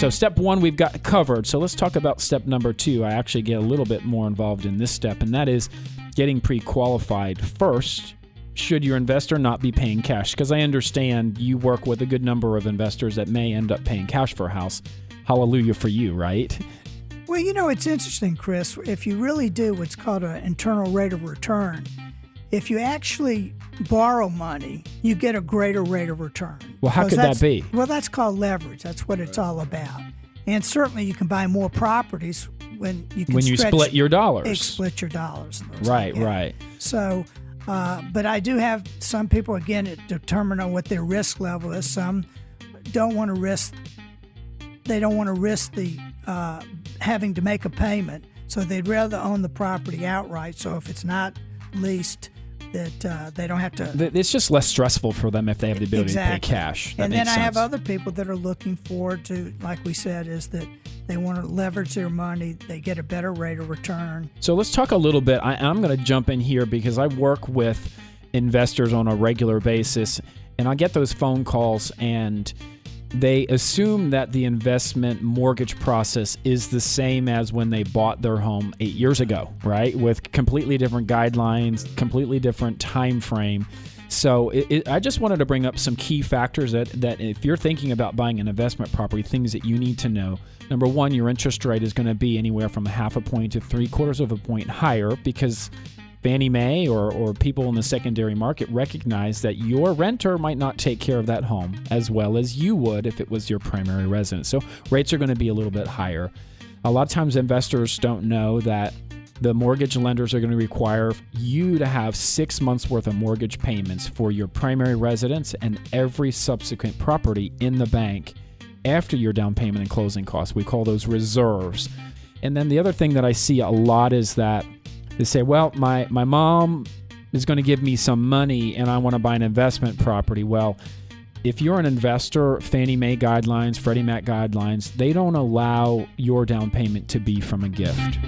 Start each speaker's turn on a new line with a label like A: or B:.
A: So step one, we've got covered. So let's talk about step number two. I actually get a little bit more involved in this step, and that is getting pre-qualified first. Should your investor not be paying cash? Because I understand you work with a good number of investors that may end up paying cash for a house. Hallelujah for you, right?
B: Well, you know, it's interesting, Chris. If you really do what's called an internal rate of return, if you actually borrow money, you get a greater rate of return.
A: Well, how could that be?
B: Well, that's called leverage. That's what it's all about. And certainly you can buy more properties when you can
A: split your dollars.
B: Split your dollars.
A: Right, right.
B: So, but I do have some people, again, it determine on what their risk level is. Some don't want to risk. They don't want to risk the having to make a payment, so they'd rather own the property outright. So if it's not leased, that they don't have to.
A: It's just less stressful for them if they have the ability to pay cash.
B: And then I have other people that are looking forward to, like we said, is that they want to leverage their money. They get a better rate of return.
A: So let's talk a little bit. I'm going to jump in here because I work with investors on a regular basis, and I get those phone calls, and they assume that the investment mortgage process is the same as when they bought their home 8 years ago, right? With completely different guidelines, completely different time frame. So I just wanted to bring up some key factors that if you're thinking about buying an investment property, things that you need to know. Number one, your interest rate is going to be anywhere from 0.5 point to 0.75 point higher because Fannie Mae or people in the secondary market recognize that your renter might not take care of that home as well as you would if it was your primary residence. So rates are going to be a little bit higher. A lot of times investors don't know that the mortgage lenders are going to require you to have 6 months worth of mortgage payments for your primary residence and every subsequent property in the bank after your down payment and closing costs. We call those reserves. And then the other thing that I see a lot is that they say, well, my mom is going to give me some money and I want to buy an investment property. Well, if you're an investor, Fannie Mae guidelines, Freddie Mac guidelines, they don't allow your down payment to be from a gift.